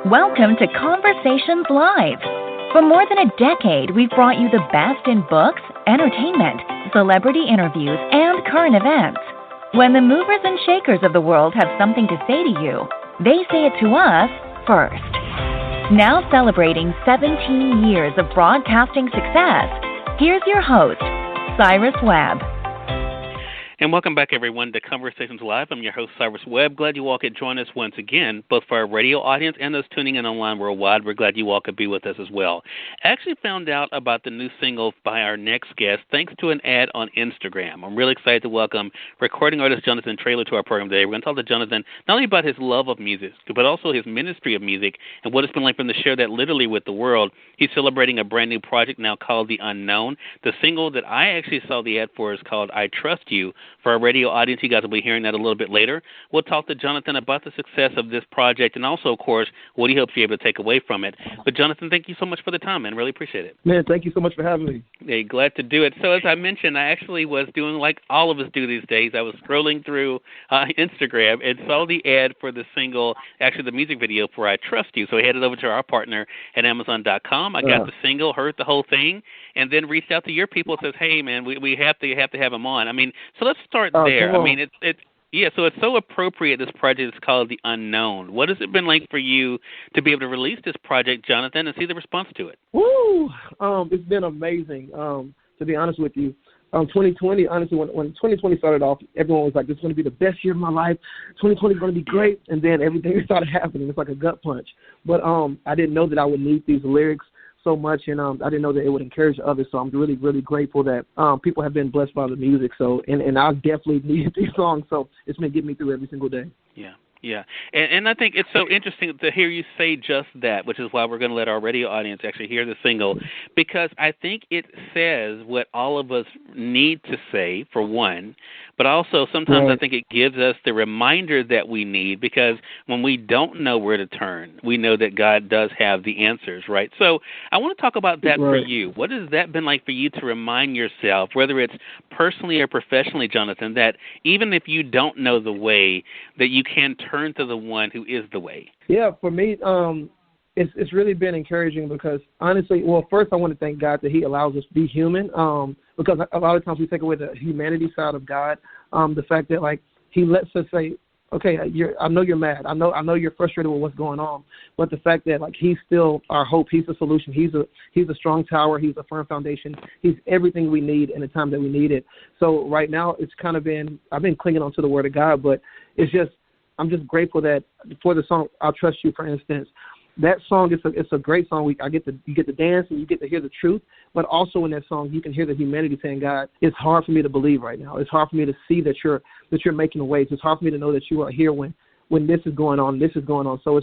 Welcome to Conversations Live. For more than a decade, we've brought you the best in books, entertainment, celebrity interviews, and current events. When the movers and shakers of the world have something to say to you, they say it to us first. Now celebrating 17 years of broadcasting success, here's your host, Cyrus Webb. And welcome back, everyone, to Conversations Live. I'm your host, Cyrus Webb. Glad you all could join us once again, both for our radio audience and those tuning in online worldwide. We're glad you all could be with us as well. I actually found out about the new single by our next guest thanks to an ad on Instagram. I'm really excited to welcome recording artist Jonathan Traylor to our program today. We're going to talk to Jonathan not only about his love of music, but also his ministry of music and what it's been like for him to share that literally with the world. He's celebrating a brand new project now called The Unknown. The single that I actually saw the ad for is called I Trust You. For our radio audience, you guys will be hearing that a little bit later. We'll talk to Jonathan about the success of this project and also, of course, what he hopes you're able to take away from it. But, Jonathan, thank you so much for the time, man. Really appreciate it. Man, thank you so much for having me. Hey, glad to do it. So, as I mentioned, I actually was doing like all of us do these days. I was scrolling through Instagram and saw the ad for the single, actually the music video for I Trust You. So I headed over to our partner at Amazon.com. I got the single, heard the whole thing, and then reached out to your people and says, hey, man, we have to have him on. I mean, so let's start there. I mean, so it's so appropriate. This project is called The Unknown. What has it been like for you to be able to release this project, Jonathan, and see the response to it? Woo! It's been amazing, to be honest with you. 2020, honestly, when 2020 started off, everyone was like, this is going to be the best year of my life. 2020 is going to be great. And then everything started happening. It's like a gut punch. But I didn't know that I would need these lyrics so much, and I didn't know that it would encourage others. So I'm really, really grateful that people have been blessed by the music. So and I definitely needed these songs. So it's been getting me through every single day. Yeah. Yeah, and I think it's so interesting to hear you say just that, which is why we're going to let our radio audience actually hear the single, because I think it says what all of us need to say, for one, but also sometimes I think it gives us the reminder that we need, because when we don't know where to turn, we know that God does have the answers, right? So I want to talk about that for you. What has that been like for you to remind yourself, whether it's personally or professionally, Jonathan, that even if you don't know the way, that you can turn to the one who is the way? Yeah, for me, it's really been encouraging because, honestly, well, first I want to thank God that he allows us to be human, because a lot of times we take away the humanity side of God, the fact that, like, he lets us say, okay, I know you're mad. I know you're frustrated with what's going on, but the fact that, like, he's still our hope. He's the solution. He's a strong tower. He's a firm foundation. He's everything we need in the time that we need it. So right now it's kind of I've been clinging on to the word of God, but I'm just grateful that for the song I Trust You, for instance, that song it's a great song. You get to dance and you get to hear the truth, but also in that song you can hear the humanity saying, God, it's hard for me to believe right now. It's hard for me to see that you're making waves. It's hard for me to know that you are here when this is going on. So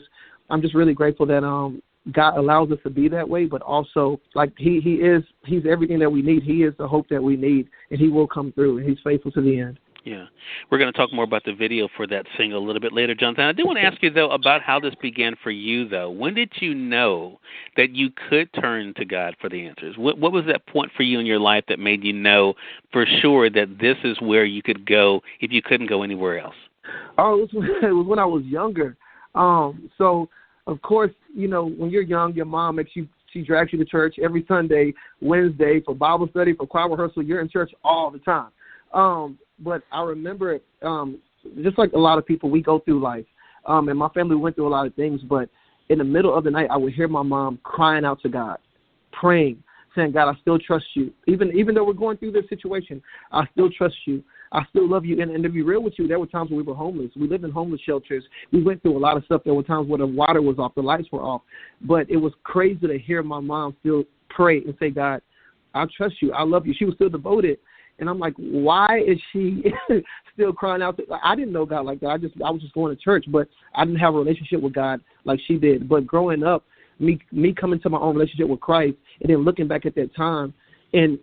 I'm just really grateful that God allows us to be that way, but also, like, he's everything that we need. He is the hope that we need, and he will come through, and he's faithful to the end. Yeah. We're going to talk more about the video for that single a little bit later, Jonathan. I do want to ask you, though, about how this began for you, though. When did you know that you could turn to God for the answers? What was that point for you in your life that made you know for sure that this is where you could go if you couldn't go anywhere else? Oh, it was when I was younger. So, of course, you know, when you're young, your mom she drags you to church every Sunday, Wednesday, for Bible study, for choir rehearsal. You're in church all the time. But I remember, just like a lot of people, we go through life, and my family went through a lot of things, but in the middle of the night, I would hear my mom crying out to God, praying, saying, God, I still trust you. Even though we're going through this situation, I still trust you. I still love you. And to be real with you, there were times when we were homeless. We lived in homeless shelters. We went through a lot of stuff. There were times where the water was off, the lights were off. But it was crazy to hear my mom still pray and say, God, I trust you. I love you. She was still devoted. And I'm like, why is she still crying out? I didn't know God like that. I was just going to church, but I didn't have a relationship with God like she did. But growing up, me coming to my own relationship with Christ, and then looking back at that time and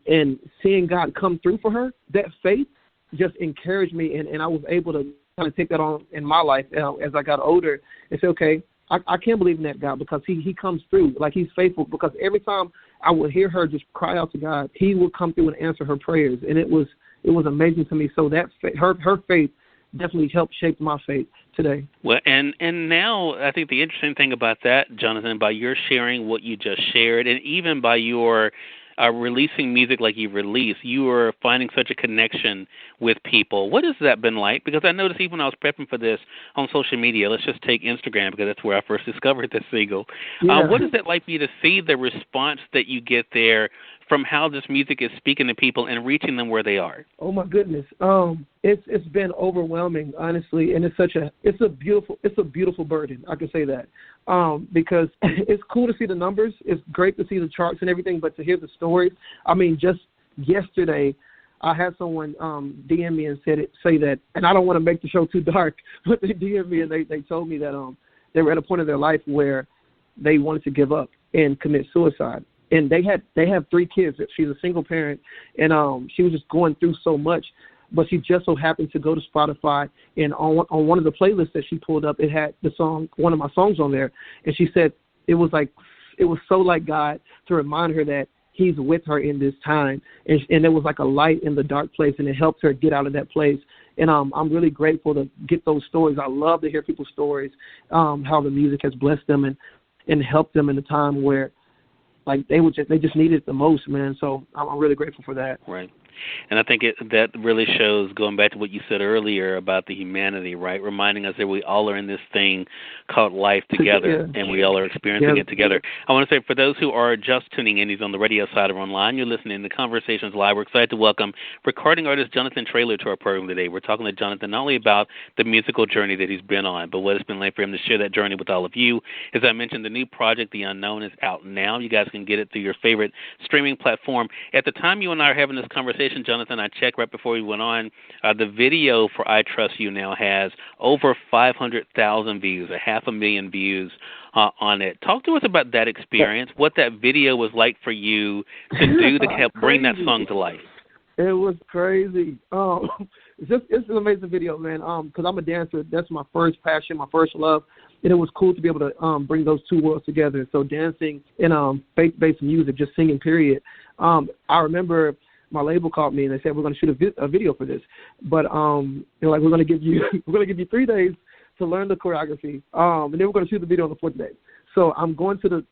seeing God come through for her, that faith just encouraged me, and I was able to kind of take that on in my life as I got older and say, okay, I can't believe in that God because he comes through, like he's faithful, because every time I would hear her just cry out to God, he would come through and answer her prayers, and it was amazing to me. So that her faith definitely helped shape my faith today. Well, and now I think the interesting thing about that, Jonathan, by your sharing what you just shared, and even by your releasing music like you've released, you are finding such a connection with people. What has that been like? Because I noticed even when I was prepping for this on social media, let's just take Instagram because that's where I first discovered this single. Yeah. What is it like for you to see the response that you get there from how this music is speaking to people and reaching them where they are? Oh my goodness, it's been overwhelming, honestly, and it's a beautiful burden. I can say that because it's cool to see the numbers. It's great to see the charts and everything, but to hear the stories. I mean, just yesterday, I had someone DM me and say that, and I don't want to make the show too dark, but they DM me and they told me that they were at a point in their life where they wanted to give up and commit suicide. And they have 3 kids. She's a single parent, and she was just going through so much. But she just so happened to go to Spotify, and on one of the playlists that she pulled up, it had one of my songs on there. And she said it was so like God to remind her that He's with her in this time, and there was like a light in the dark place, and it helped her get out of that place. And I'm really grateful to get those stories. I love to hear people's stories, how the music has blessed them and helped them in a time where, like, they just needed it the most, man. So I'm really grateful for that. Right. And I think that really shows, going back to what you said earlier about the humanity, right? Reminding us that we all are in this thing called life together, and we all are experiencing it together. I want to say, for those who are just tuning in, he's on the radio side or online, you're listening to Conversations Live. We're excited to welcome recording artist Jonathan Traylor to our program today. We're talking to Jonathan not only about the musical journey that he's been on, but what it's been like for him to share that journey with all of you. As I mentioned, the new project, The Unknown, is out now. You guys can get it through your favorite streaming platform. At the time you and I are having this conversation, Jonathan, I checked right before we went on, the video for I Trust You now has over 500,000 views, 500,000 views on it. Talk to us about that experience, what that video was like for you to do to help bring that song to life. It was crazy. It's an amazing video, man, because I'm a dancer. That's my first passion, my first love. And it was cool to be able to bring those two worlds together. So dancing and faith-based music, just singing, period. I remember my label called me and they said, we're going to shoot a video for this. But we're going to give you 3 days to learn the choreography. And then we're going to shoot the video on the 4th day. So I'm going to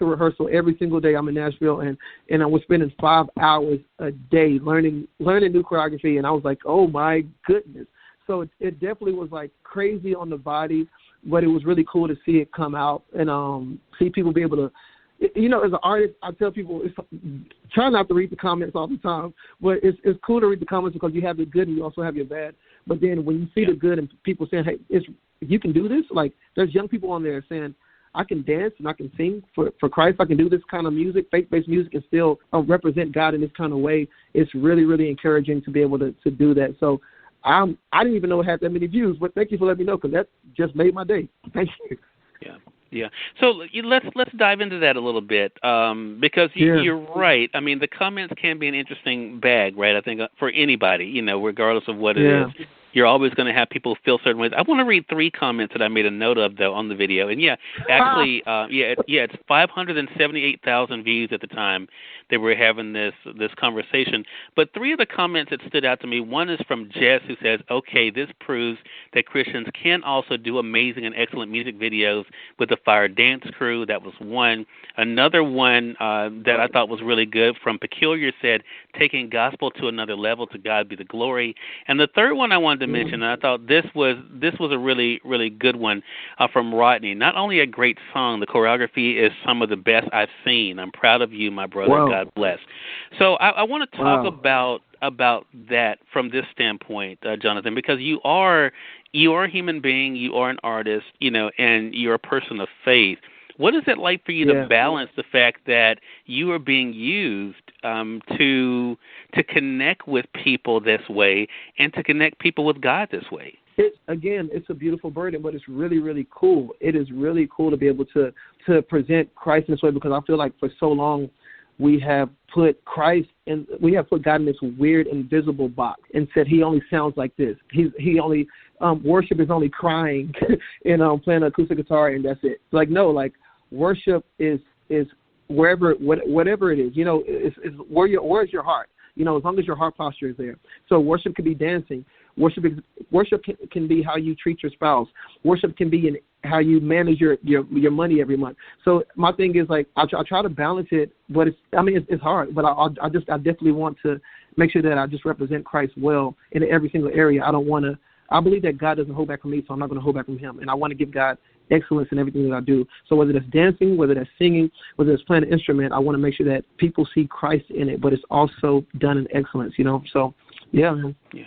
rehearsal every single day. I'm in Nashville, and I was spending 5 hours a day learning new choreography. And I was like, oh my goodness. So it definitely was like crazy on the body, but it was really cool to see it come out and see people be able to, you know, as an artist, I tell people, try not to read the comments all the time, but it's cool to read the comments because you have the good and you also have your bad. But then when you see the good and people saying, hey, you can do this, like there's young people on there saying, I can dance and I can sing for Christ. I can do this kind of music, faith-based music, and still represent God in this kind of way. It's really, really encouraging to be able to do that. So I didn't even know it had that many views, but thank you for letting me know because that just made my day. Thank you. Yeah. So let's dive into that a little bit because you're right. I mean, the comments can be an interesting bag, right? I think for anybody, you know, regardless of what it is. You're always going to have people feel certain ways. I want to read 3 comments that I made a note of, though, on the video. And, it's 578,000 views at the time that we're having this conversation. But 3 of the comments that stood out to me, one is from Jess, who says, okay, this proves that Christians can also do amazing and excellent music videos with the Fire Dance Crew. That was one. Another one that I thought was really good from Peculiar said, taking gospel to another level, to God be the glory. And the third one I wanted to mention, and I thought this was a really, really good one from Rodney. Not only a great song, the choreography is some of the best I've seen. I'm proud of you, my brother. Wow. God bless. So I want to talk about that from this standpoint, Jonathan, because you are a human being, you are an artist, you know, and you're a person of faith. What is it like for you to balance the fact that you are being used to connect with people this way and to connect people with God this way? It's a beautiful burden, but it's really, really cool. It is really cool to be able to present Christ in this way because I feel like for so long we have put God in this weird, invisible box and said he only sounds like this. He only worship is only crying and playing an acoustic guitar and that's it. Like no, like worship is whatever it is. You know, is where's your heart? You know, as long as your heart posture is there. So worship could be dancing. Worship can be how you treat your spouse. Worship can be in how you manage your money every month. So my thing is, like, I try to balance it, but it's hard. But I definitely want to make sure that I just represent Christ well in every single area. I believe that God doesn't hold back from me, so I'm not going to hold back from him. And I want to give God excellence in everything that I do. So whether that's dancing, whether that's singing, whether it's playing an instrument, I want to make sure that people see Christ in it, but it's also done in excellence, So, yeah, man. Yeah.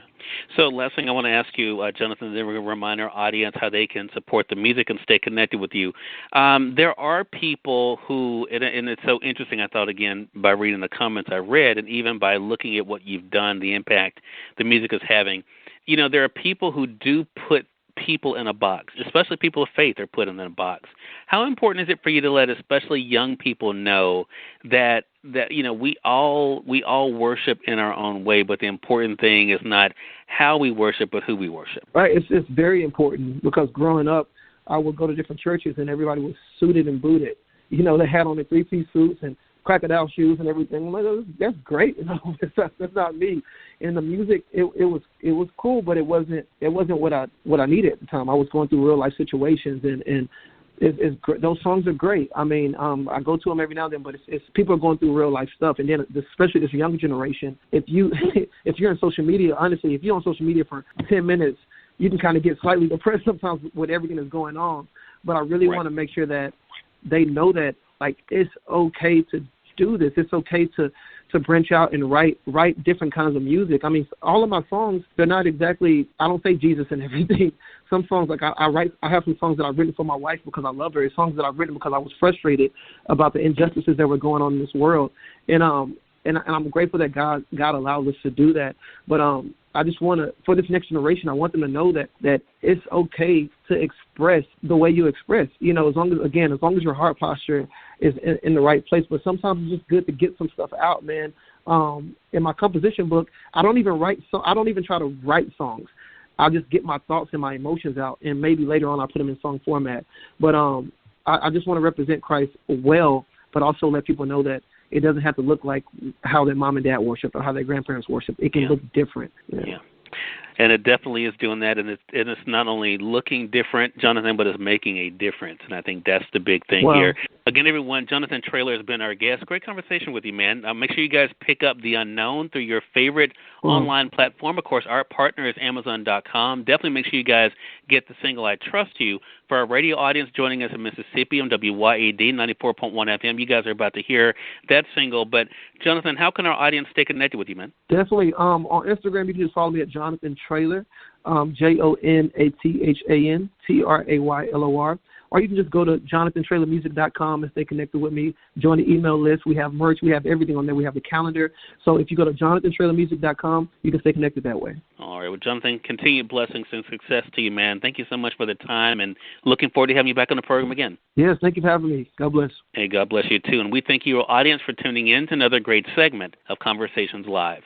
So last thing I want to ask you, Jonathan, then we're going to remind our audience how they can support the music and stay connected with you. There are people who, and it's so interesting, I thought, again, by reading the comments I read and even by looking at what you've done, the impact the music is having. There are people who do put people in a box, especially people of faith are put in a box. How important is it for you to let especially young people know that we all worship in our own way, but the important thing is not how we worship, but who we worship? Right. It's very important, because growing up, I would go to different churches and everybody was suited and booted. They had on the 3-piece suits and crocodile shoes and everything. I'm like, that's great. That's not me. And the music, it was cool, but it wasn't what I needed at the time. I was going through real life situations, and those songs are great. I mean, I go to them every now and then, but it's people are going through real life stuff, and then especially this younger generation. If you're on social media, honestly, if you're on social media for 10 minutes, you can kind of get slightly depressed sometimes with everything that's going on. But I really want to make sure that they know that, like, it's okay to do this. It's okay to branch out and write different kinds of music. I mean, all of my songs, they're not exactly, I don't say Jesus and everything. Some songs, like I have some songs that I've written for my wife because I love her. Songs that I've written because I was frustrated about the injustices that were going on in this world. And I'm grateful that God allows us to do that. But I just want to, for this next generation, I want them to know that it's okay to express the way you express. As long as your heart posture is in the right place. But sometimes it's just good to get some stuff out, man. In my composition book, I don't even try to write songs. I'll just get my thoughts and my emotions out, and maybe later on I'll put them in song format. But I just want to represent Christ well, but also let people know that it doesn't have to look like how their mom and dad worship or how their grandparents worship. It can look different. Yeah. And it definitely is doing that, and it's not only looking different, Jonathan, but it's making a difference, and I think that's the big thing here. Again, everyone, Jonathan Traylor has been our guest. Great conversation with you, man. Make sure you guys pick up The Unknown through your favorite online platform. Of course, our partner is Amazon.com. Definitely make sure you guys get the single I Trust You. For our radio audience joining us in Mississippi on WYAD 94.1 FM, you guys are about to hear that single. But, Jonathan, how can our audience stay connected with you, man? Definitely. On Instagram, you can just follow me at Jonathan Traylor, JonathanTraylor, or you can just go to JonathanTraylormusic.com and stay connected with me. Join the email list. We have merch. We have everything on there. We have the calendar. So if you go to JonathanTraylormusic.com, you can stay connected that way. All right. Well, Jonathan, continued blessings and success to you, man. Thank you so much for the time, and looking forward to having you back on the program again. Yes, thank you for having me. God bless. Hey, God bless you, too. And we thank you, our audience, for tuning in to another great segment of Conversations Live.